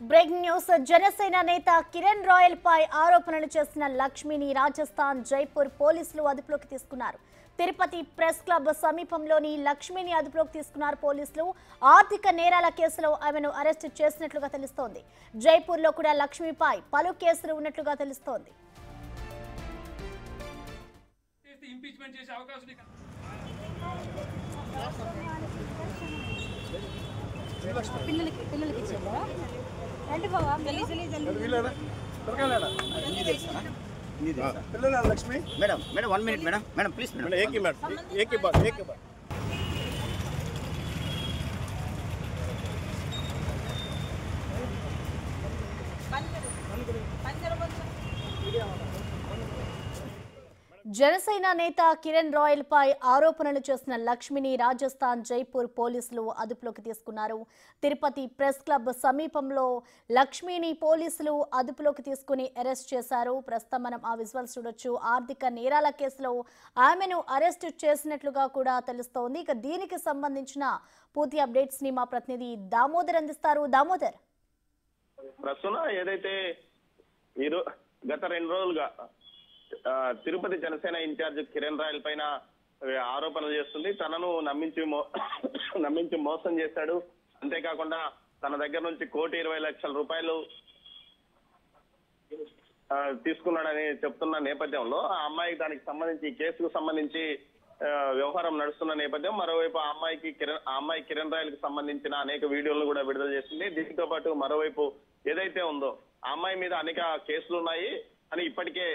Breaking news Janasena నేత Kiran royal పై ఆరోపణలు చేసిన లక్ష్మిని రాజస్థాన్ జైపూర్ పోలీసులు అదుపులోకి తీసుకున్నారు. తిరుపతి ప్రెస్ క్లబ్ సమీపంలోని లక్ష్మిని అదుపులోకి తీసుకున్నారు పోలీసులు. ఆర్థిక నేరాల కేసులో ఆమెను అరెస్టు చేసినట్లుగా తెలుస్తోంది. జైపూర్లో కూడా లక్ష్మిపై పలు కేసులు ఉన్నట్లుగా తెలుస్తోంది. Lakshmi madam madam 1 minute madam madam please madam एक ही बात జనసేన నేత కిరణ్ రాయల్ పై ఆరోపణలు చేసిన లక్ష్మిని రాజస్థాన్ జైపూర్ పోలీసులు అదుపులోకి తీసుకున్నారు. తిరుపతి ప్రెస్ క్లబ్ సమీపంలో లక్ష్మిని పోలీసులు అదుపులోకి తీసుకుని అరెస్ట్ చేశారు. ప్రస్తుతం మనం ఆ విజువల్స్ చూడొచ్చు. ఆర్థిక నేరాల కేసులో ఆమెను అరెస్ట్ చేసినట్లుగా కూడా తెలుస్తోంది. ఇక దీనికి సంబంధించిన పూర్తి అప్డేట్స్ ని మా ప్రతినిధి దామోదర్ అందిస్తారు. దామోదర్, ప్రస్తుతం ఏదైతే గత 2 రోజులుగా తిరుపతి జనసేన ఇన్ఛార్జ్ కిరణ్ రాయల్ పైన ఆరోపణలు చేస్తుంది. తనను నమ్మించి మోసం చేశాడు. అంతేకాకుండా తన దగ్గర నుంచి 1,20,00,000 రూపాయలు తీసుకున్నాడని చెప్తున్న నేపథ్యంలో ఆ అమ్మాయికి దానికి సంబంధించి కేసుకు సంబంధించి వ్యవహారం నడుస్తున్న నేపథ్యం. మరోవైపు ఆ అమ్మాయి కిరణ్ రాయల్ కి సంబంధించిన అనేక వీడియోలను కూడా విడుదల చేస్తుంది. దీంతో పాటు మరోవైపు ఏదైతే ఉందో ఆ అమ్మాయి మీద అనేక కేసులు ఉన్నాయి అని ఇప్పటికే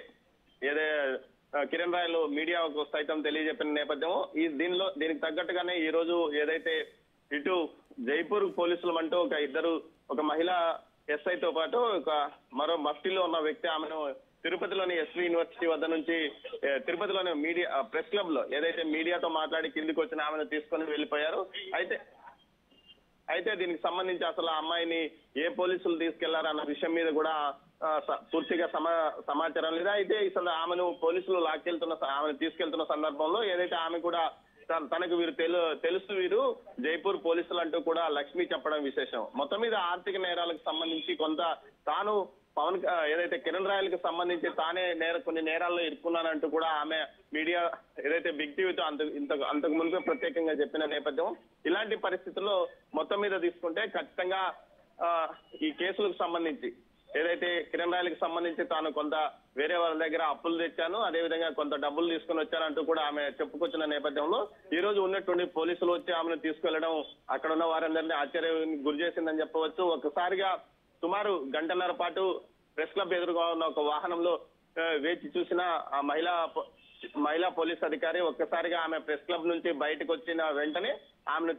కిరణ్ రాయల్ మీడియాకు సైతం తెలియజెప్పిన నేపథ్యం. దీనికి తగ్గట్టుగానే ఈ రోజు ఏదైతే ఇటు జైపూర్ పోలీసులు అంటూ ఒక మహిళా ఎస్ఐతో పాటు మరో మఫ్టీలో ఉన్న వ్యక్తి ఆమెను తిరుపతిలోని ఎస్వి యూనివర్సిటీ వద్ద నుంచి తిరుపతిలోని మీడియా ప్రెస్ క్లబ్ లో ఏదైతే మీడియాతో మాట్లాడి కిందికి వచ్చిన ఆమెను తీసుకొని వెళ్ళిపోయారు. అయితే దీనికి సంబంధించి అసలు ఆ అమ్మాయిని ఏ పోలీసులు తీసుకెళ్లారన్న విషయం మీద కూడా పూర్తిగా సమాచారం లేదా. అయితే ఆమెను పోలీసులు ఆమెను తీసుకెళ్తున్న సందర్భంలో ఏదైతే ఆమె కూడా తనకు వీరు జైపూర్ పోలీసులు అంటూ కూడా లక్ష్మి చెప్పడం విశేషం. మొత్తం మీద ఆర్థిక నేరాలకు సంబంధించి కొంత తాను ఏదైతే కిరణ్ రాయల్ కి సంబంధించి తానే కొన్ని నేరాల్లో ఇరుక్కున్నానంటూ కూడా ఆమె మీడియా ఏదైతే బిగ్ టీవీతో అంతకు ముందు ప్రత్యేకంగా చెప్పిన నేపథ్యం. ఇలాంటి పరిస్థితుల్లో మొత్తం మీద తీసుకుంటే ఖచ్చితంగా ఈ కేసులకు సంబంధించి ఏదైతే కిరణ్ రాయల్ కి సంబంధించి తాను కొంత వేరే వాళ్ళ దగ్గర అప్పులు తెచ్చాను, అదేవిధంగా కొంత డబ్బులు తీసుకుని వచ్చానంటూ కూడా ఆమె చెప్పుకొచ్చిన నేపథ్యంలో ఈ రోజు ఉన్నటువంటి పోలీసులు వచ్చి ఆమెను తీసుకెళ్లడం అక్కడ ఉన్న వారందరినీ ఆశ్చర్యానికి గురి చేసిందని చెప్పవచ్చు. ఒకసారిగా సుమారు 1.5 గంటల పాటు ప్రెస్ క్లబ్ ఎదురుగా ఉన్న ఒక వాహనంలో వేచి చూసిన ఆ మహిళా పోలీస్ అధికారి ఒక్కసారిగా ఆమె ప్రెస్ క్లబ్ నుంచి బయటకు వచ్చిన వెంటనే ఆమెను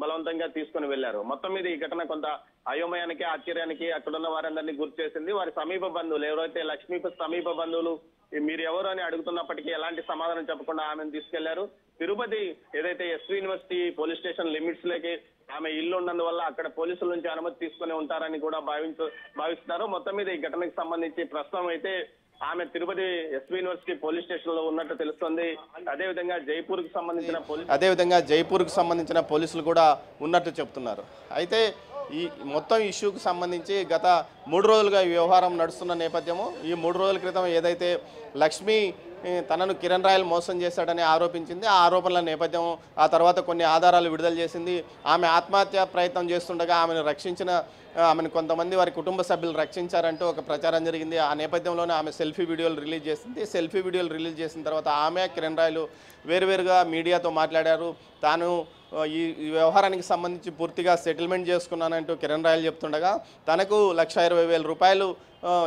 బలవంతంగా తీసుకుని వెళ్లారు. మొత్తం మీద ఈ ఘటన కొంత అయోమయానికి ఆశ్చర్యానికి అక్కడున్న వారందరినీ గుర్తు చేసింది. వారి సమీప బంధువులు ఎవరైతే లక్ష్మీ సమీప బంధువులు మీరు ఎవరు అని అడుగుతున్నప్పటికీ ఎలాంటి సమాధానం చెప్పకుండా ఆమెను తీసుకెళ్లారు. తిరుపతి ఏదైతే SV university police station limits లోకి ఆమె ఇల్లు ఉన్నందువల్ల అక్కడ పోలీసుల నుంచి అనుమతి తీసుకుని ఉంటారని కూడా భావిస్తున్నారు. మొత్తం మీద ఈ ఘటనకు సంబంధించి ప్రస్తుతం అయితే ఆమె Tirupati SV university police station లో ఉన్నట్టు తెలుస్తుంది. అదేవిధంగా జైపూర్ కు సంబంధించిన పోలీసులు కూడా ఉన్నట్టు చెప్తున్నారు. అయితే ఈ మొత్తం ఇష్యూకి సంబంధించి గత 3 రోజులుగా ఈ వ్యవహారం నడుస్తున్న నేపథ్యము. ఈ 3 రోజుల క్రితం ఏదైతే లక్ష్మి తనను కిరణ్ రాయల్ మోసం చేశాడని ఆరోపించింది. ఆ ఆరోపణల నేపథ్యం ఆ తర్వాత కొన్ని ఆధారాలు విడుదల చేసింది. ఆమె ఆత్మహత్య ప్రయత్నం చేస్తుండగా ఆమెను కొంతమంది వారి కుటుంబ సభ్యులు రక్షించారంటూ ఒక ప్రచారం జరిగింది. ఆ నేపథ్యంలోనే ఆమె సెల్ఫీ వీడియోలు రిలీజ్ చేసింది. సెల్ఫీ వీడియోలు రిలీజ్ చేసిన తర్వాత ఆమె కిరణ్ రాయల్ వేరువేరుగా మీడియాతో మాట్లాడారు. తాను ఈ వ్యవహారానికి సంబంధించి పూర్తిగా సెటిల్మెంట్ చేసుకున్నానంటూ కిరణ్ రాయల్ చెప్తుండగా తనకు 1,20,000 రూపాయలు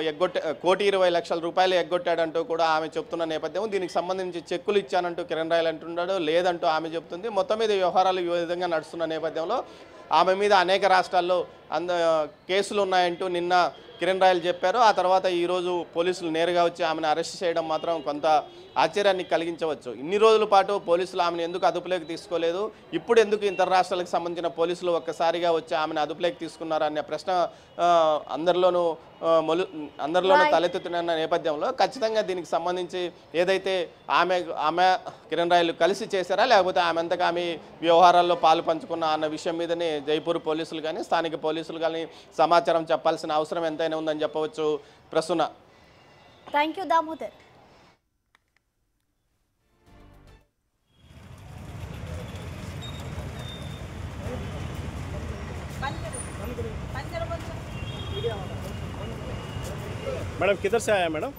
1,20,00,000 రూపాయలు ఎగ్గొట్టాడంటూ కూడా ఆమె చెప్తున్న నేపథ్యం. దీనికి సంబంధించి చెక్కులు ఇచ్చానంటూ కిరణ్ రాయల్ అంటున్నాడు, లేదంటూ ఆమె చెప్తుంది. మొత్తం మీద వ్యవహారాలు ఈ విధంగా నడుస్తున్న నేపథ్యంలో ఆమె మీద అనేక రాష్ట్రాల్లో కేసులు ఉన్నాయంటూ నిన్న కిరణ్ రాయల్ చెప్పారు. ఆ తర్వాత ఈరోజు పోలీసులు నేరుగా వచ్చి ఆమెను అరెస్ట్ చేయడం మాత్రం కొంత ఆశ్చర్యాన్ని కలిగించవచ్చు. ఇన్ని రోజుల పాటు పోలీసులు ఆమెను ఎందుకు అదుపులోకి తీసుకోలేదు, ఇప్పుడు ఎందుకు ఇతర రాష్ట్రాలకు సంబంధించిన పోలీసులు ఒక్కసారిగా వచ్చి ఆమెను అదుపులోకి తీసుకున్నారు అనే ప్రశ్న అందరిలోనూ తలెత్తుతున్న నేపథ్యంలో ఖచ్చితంగా దీనికి సంబంధించి ఏదైతే ఆమె కిరణ్ రాయలు కలిసి చేశారా లేకపోతే ఆమె అంతగా ఆమె వ్యవహారాల్లో పాలు పంచుకున్న అన్న విషయం మీదనే జైపూర్ పోలీసులు కానీ స్థానిక పోలీసులు కానీ సమాచారం చెప్పాల్సిన అవసరం ఎంతైనా ఉందని చెప్పవచ్చు. Prasuna. Thank you Damodar. Madam किधर से आया मैडम?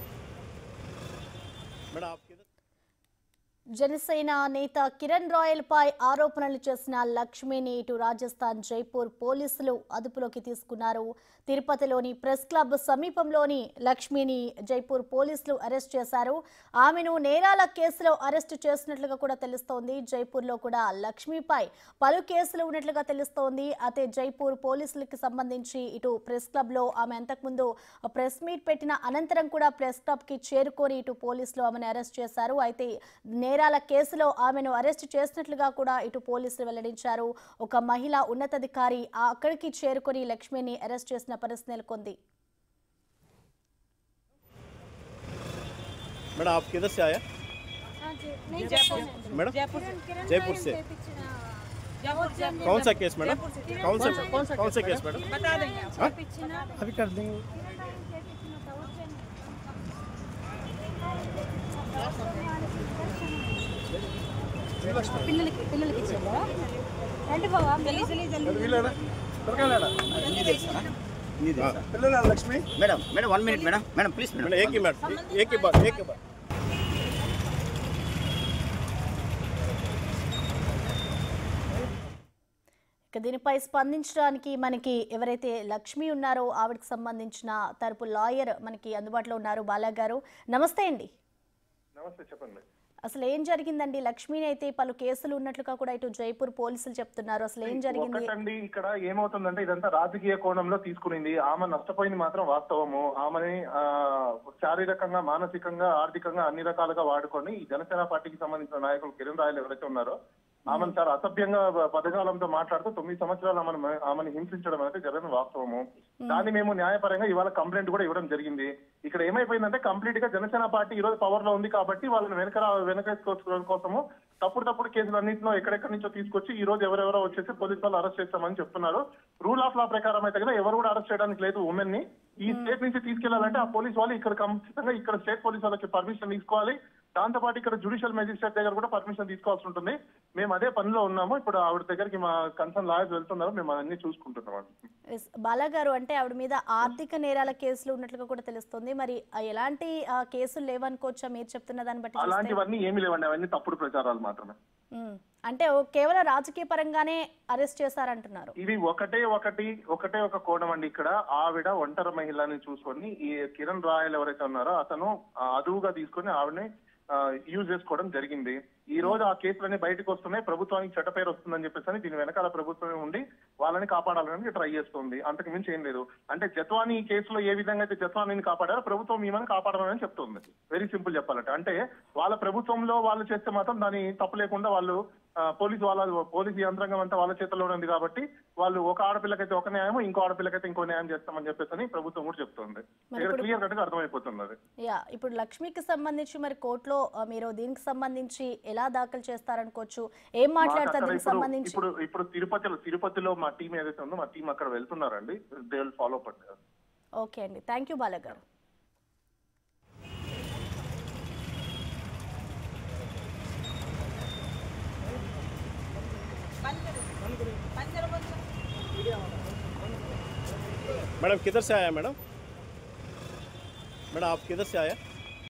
मैडम आप किधर? జనసేన నేత కిరణ్ రాయల్ పై ఆరోపణలు చేసిన లక్ష్మిని ఇటు రాజస్థాన్ జైపూర్ పోలీసులు అదుపులోకి తీసుకున్నారు. తిరుపతిలోని ప్రెస్ క్లబ్ సమీపంలోని లక్ష్మిని జైపూర్ పోలీసులు అరెస్ట్ చేశారు. ఆమెను నేరాల కేసులో అరెస్టు చేసినట్లుగా కూడా తెలుస్తోంది. జైపూర్లో కూడా లక్ష్మిపై పలు కేసులు ఉన్నట్లుగా తెలుస్తోంది. అయితే జైపూర్ పోలీసులకు సంబంధించి ఇటు ప్రెస్ క్లబ్లో ఆమె అంతకుముందు ప్రెస్ మీట్ పెట్టిన అనంతరం కూడా ప్రెస్ క్లబ్కి చేరుకొని ఇటు పోలీసులు ఆమెను అరెస్ట్ చేశారు. అయితే నేరాల కేసులో ఆమెను అరెస్టు చేసినట్లుగా కూడా ఇటు పోలీసులు వెల్లడించారు. ఒక మహిళా ఉన్నతాధికారి అక్కడికి చేరుకొని లక్ష్మిని అరెస్ట్ చేసిన పరిస్థితి నెలకొంది. मैडम आप किधर से आया? मैडम जयपुर से। कौन सा केस मैडम? कौन सा केस मैडम? बता देंगे अभी कर देंगे. పిల్లలకి ఇచ్చారా? రండి బాబా Lakshmi madam 1 minute madam please madam एक ही बात దీనిపై స్పందించడానికి మనకి ఎవరైతే లక్ష్మి ఉన్నారో ఆవిడకి సంబంధించిన తరపు లాయర్ మనకి అందుబాటులో ఉన్నారు. బాలా గారు నమస్తే అండి. నమస్తే, చెప్పండి. అసలు ఏం జరిగిందండి? లక్ష్మిని అయితే పలు కేసులు ఉన్నట్లుగా కూడా ఇటు జైపూర్ పోలీసులు చెప్తున్నారు. అసలు ఏం జరిగింది? ఒకటండి, ఇక్కడ ఏమవుతుందంటే ఇదంతా రాజకీయ కోణంలో తీసుకునింది. ఆమె నష్టపోయింది మాత్రం వాస్తవము. ఆమెని శారీరకంగా, మానసికంగా, ఆర్థికంగా అన్ని రకాలుగా వాడుకొని ఈ జనసేన పార్టీకి సంబంధించిన నాయకులు కిరణ్ రాయల్ ఎవరైతే ఉన్నారో ఆమెను చాలా అసభ్యంగా పదజాలంతో మాట్లాడుతూ 9 సంవత్సరాలు ఆమెను హింసించడం అనేది జరిగిన వాస్తవము. దాన్ని మేము న్యాయపరంగా ఇవాళ కంప్లైంట్ కూడా ఇవ్వడం జరిగింది. ఇక్కడ ఏమైపోయిందంటే కంప్లీట్ గా జనసేన పార్టీ ఈ రోజు పవర్ లో ఉంది కాబట్టి వాళ్ళని వెనకేసుకోవడం కోసము తప్పుడు కేసులన్నింటిలో ఎక్కడెక్కడి నుంచో తీసుకొచ్చి ఈ రోజు ఎవరెవరో వచ్చేసి పోలీసు వాళ్ళు అరెస్ట్ చేస్తామని చెప్తున్నారు. రూల్ ఆఫ్ లా ప్రకారం అయితే కదా ఎవరు కూడా అరెస్ట్ చేయడానికి లేదు. ఉమెన్ ని ఈ స్టేట్ నుంచి తీసుకెళ్లాలంటే ఆ పోలీసు వాళ్ళు ఇక్కడ ఖచ్చితంగా ఇక్కడ స్టేట్ పోలీసు వాళ్ళకి పర్మిషన్ తీసుకోవాలి. దాంతో పాటు ఇక్కడ జ్యుడిషియల్ మెజిస్ట్రేట్ దగ్గర కూడా పర్మిషన్ తీసుకోవాల్సి ఉంటుంది. మేము అదే పనిలో ఉన్నాము. ఇప్పుడు ఆవిడ దగ్గరికి మా కన్సర్న్ లాయర్స్ వెళ్తున్నారు. మేము అన్ని చూసుకుంటున్నాం. బాలా గారు, అంటే ఆవిడ మీద ఆర్థిక నేరాల కేసులు ఉన్నట్లుగా కూడా తెలుస్తుంది. మరి ఎలాంటి కేసులు లేవనుకోవచ్చా మీరు చెప్తున్న దాన్ని బట్టి? అలాంటివన్నీ ఏమి లేవండి, అవన్నీ తప్పుడు ప్రచారాలు మాత్రమే. అంటే కేవలం రాజకీయ పరంగానే అరెస్ట్ చేశారంటున్నారు. ఇది ఒకటే ఒక కోణం అండి. ఇక్కడ ఆవిడ ఒంటరి మహిళని చూసుకొని ఈ కిరణ్ రాయల్ ఎవరైతే ఉన్నారో అతను అదువుగా తీసుకొని ఆవిడని యూజ్ చేసుకోవడం జరిగింది. ఈ రోజు ఆ కేసులన్నీ బయటకు వస్తున్నాయి. ప్రభుత్వానికి చెడ్డ పేరు వస్తుందని చెప్పేసి దీని వెనకాల ప్రభుత్వమే ఉండి వాళ్ళని కాపాడాలని ట్రై చేస్తుంది. అంతకు మించి ఏం లేదు. అంటే జత్వాని కేసులో ఏ విధంగా అయితే జత్వానిని కాపాడారో ప్రభుత్వం ఈమెను కాపాడాలని చెప్తుంది. వెరీ సింపుల్ చెప్పాలంటే. అంటే వాళ్ళ ప్రభుత్వంలో వాళ్ళు చేస్తే మాత్రం దాని తప్పు లేకుండా వాళ్ళు పోలీసు యంత్రాంగం అంతా వాళ్ళ చేతిలో ఉంది కాబట్టి వాళ్ళు ఒక ఆడపిల్లకైతే ఒక న్యాయం, ఇంకో ఆడపిల్లకైతే ఇంకో న్యాయం చేస్తామని చెప్పేసి ప్రభుత్వం కూడా చెప్తుంది. ఇక్కడ క్లియర్ కట్ గా అర్థమైపోతుంది అది. ఇప్పుడు లక్ష్మికి సంబంధించి మరి కోర్టులో మీరు దీనికి సంబంధించి ఎలా దాఖలు చేస్తారనుకోవచ్చు? ఏం మాట్లాడతారు దీనికి సంబంధించి? ఇప్పుడు తిరుపతిలో మా టీం ఏదైతే ఉందో మా టీం అక్కడ వెళ్తున్నారండి. They will follow up. Okay అండి, thank you Bala garu. Madam किधर से आया मैडम? आप किधर से आया?